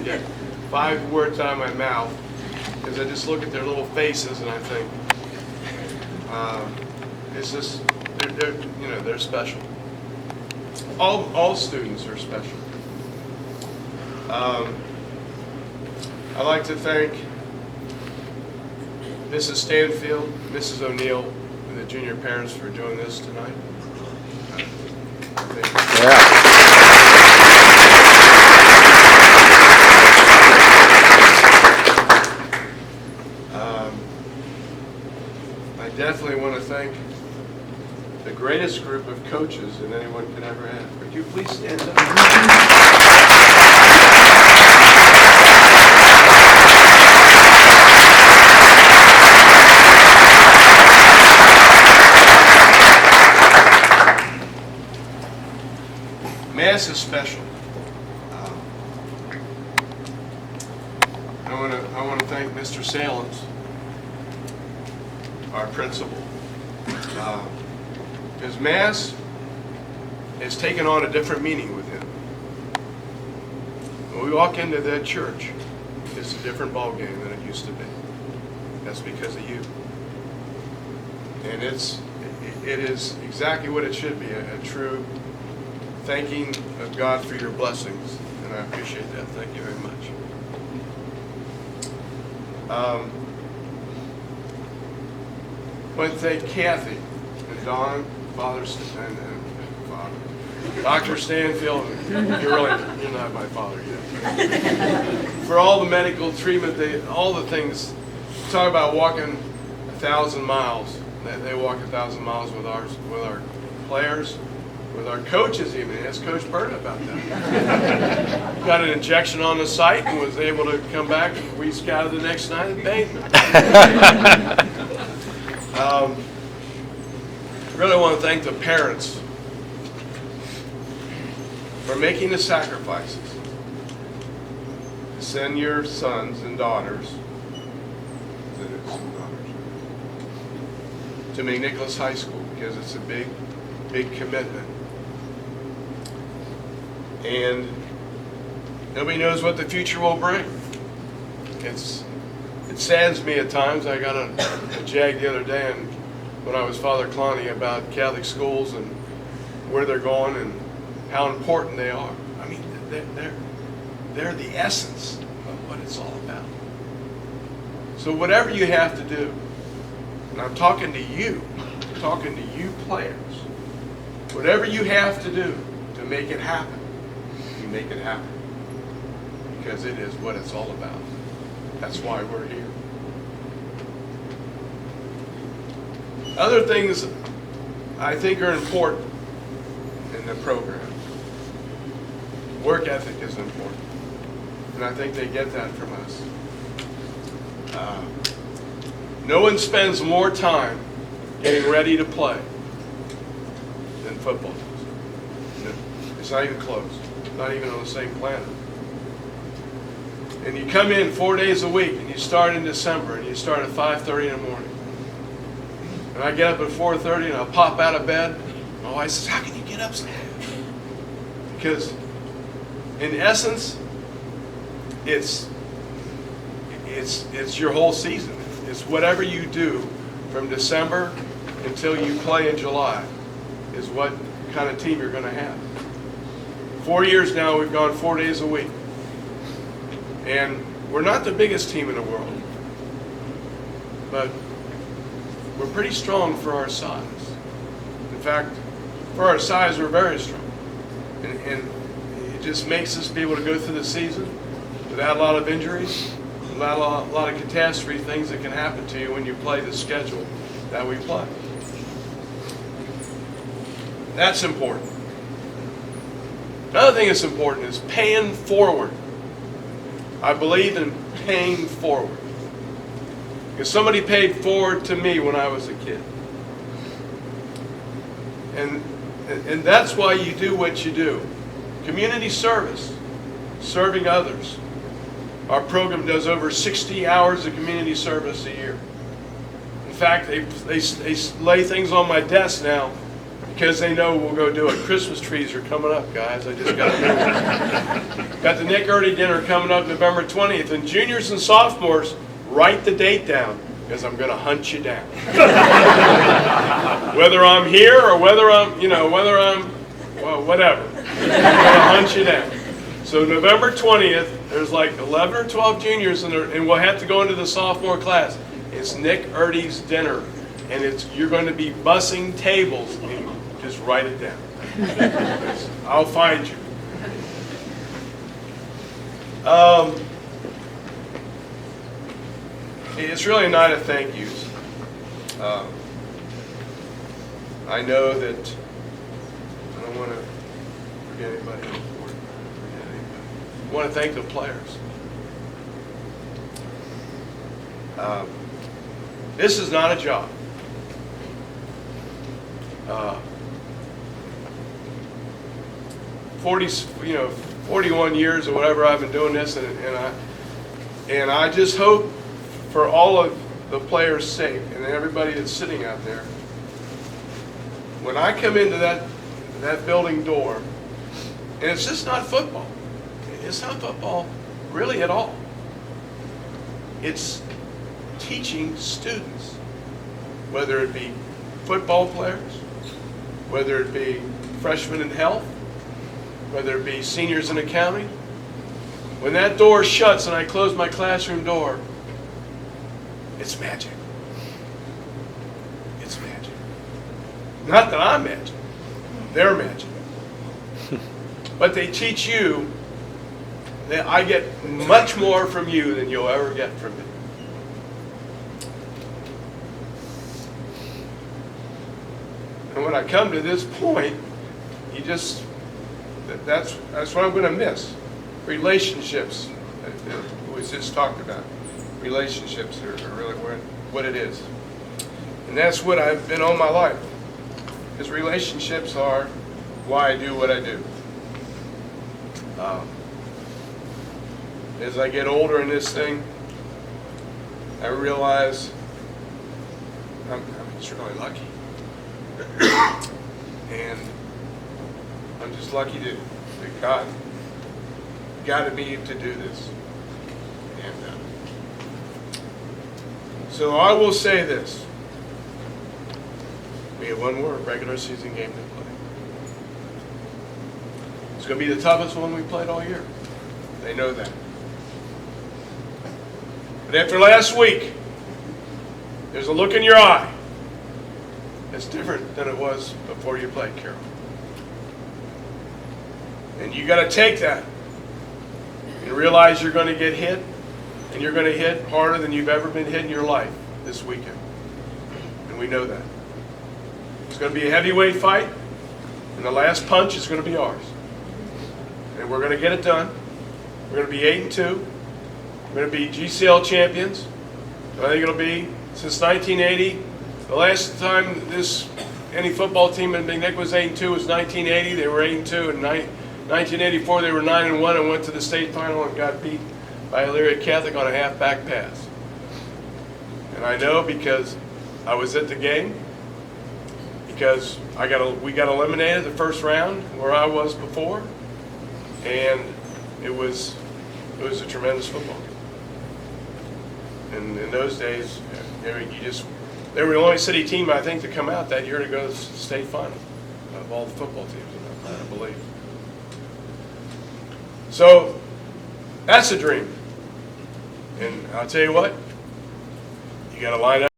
get 5 words out of my mouth, because I just look at their little faces and I think, it's just, they're special. All students are special. I'd like to thank Mrs. Stanfield, Mrs. O'Neill, and the junior parents for doing this tonight. I definitely want to thank the greatest group of coaches that anyone could ever have. Could you please stand up? Mass is special. I want to thank Mr. Salins, our principal, because Mass has taken on a different meaning with him. When we walk into that church, it's a different ballgame than it used to be. That's because of you. And it is exactly what it should be, a true thanking of God for your blessings, and I appreciate that. Thank you very much. I want to thank Kathy and Don, Dr. Stanfield. You're not my father yet. For all the medical treatment, all the things. Talk about walking 1,000 miles. They walk 1,000 miles with our players. With our coaches even. Ask Coach Burt about that. Got an injection on the site and was able to come back and we scouted the next night and bathed them. Really want to thank the parents for making the sacrifices to send your sons and daughters to McNicholas High School, because it's a big commitment. And nobody knows what the future will bring. It saddens me at times. I got a jag the other day and when I was Father Klonne about Catholic schools and where they're going and how important they are. I mean, they're the essence of what it's all about. So whatever you have to do, and I'm talking to you players, whatever you have to do to make it happen, you make it happen. Because it is what it's all about. That's why we're here. Other things I think are important in the program. Work ethic is important. And I think they get that from us. No one spends more time getting ready to play than football does. No, it's not even close. Not even on the same planet. And you come in 4 days a week and you start in December and you start at 5:30 in the morning. And I get up at 4:30 and I'll pop out of bed. My wife says, "How can you get up so early?" Because in essence, it's your whole season. It's whatever you do from December until you play in July is what kind of team you're going to have. 4 years now, we've gone 4 days a week. And we're not the biggest team in the world, but we're pretty strong for our size. In fact, for our size, we're very strong. And it just makes us be able to go through the season without a lot of injuries, without a lot of catastrophe things that can happen to you when you play the schedule that we play. That's important. Another thing that's important is paying forward. I believe in paying forward. Because somebody paid forward to me when I was a kid. And that's why you do what you do. Community service, serving others. Our program does over 60 hours of community service a year. In fact, they lay things on my desk now because they know we'll go do it. Christmas trees are coming up, guys. I just got got the Nick Erdy dinner coming up November 20th. And juniors and sophomores, write the date down, because I'm going to hunt you down. Whether I'm here or whether I'm, well, whatever. I'm going to hunt you down. So November 20th, there's like 11 or 12 juniors, and we'll have to go into the sophomore class. It's Nick Erdy's dinner, and you're going to be bussing tables. And just write it down. I'll find you. It's really a night of thank yous. I know that I don't want to forget anybody important. I want to thank the players. This is not a job. 41 years or whatever I've been doing this, and I just hope for all of the players' sake and everybody that's sitting out there, when I come into that building door, and it's just not football. It's not football really at all. It's teaching students, whether it be football players, whether it be freshmen in health, whether it be seniors in accounting. When that door shuts and I close my classroom door, it's magic. It's magic. Not that I'm magic. They're magic. But they teach you that I get much more from you than you'll ever get from me. And when I come to this point, that's what I'm going to miss. Relationships, it was just talked about. Relationships are really what it is. And that's what I've been all my life. Because relationships are why I do what I do. As I get older in this thing, I realize I'm just really lucky. And I'm just lucky that God guided me to do this. And so I will say this. We have one more regular season game to play. It's going to be the toughest one we played all year. They know that. But after last week, there's a look in your eye that's different than it was before you played, Carol. And you got to take that and realize you're going to get hit, and you're going to hit harder than you've ever been hit in your life this weekend. And we know that. It's going to be a heavyweight fight, and the last punch is going to be ours. And we're going to get it done. We're going to be 8-2. We're going to be GCL champions. I think it'll be since 1980. The last time any football team in McNick was 8-2 was 1980. They were 8-2. In 1984 they were 9-1 and went to the state final and got beat by Elyria Catholic on a half-back pass. And I know because I was at the game, because we got eliminated the first round where I was before, and it was a tremendous football game. And in those days, they were the only city team I think to come out that year to go to the state final of all the football teams, I believe. So that's a dream. And I'll tell you what, you got to line up.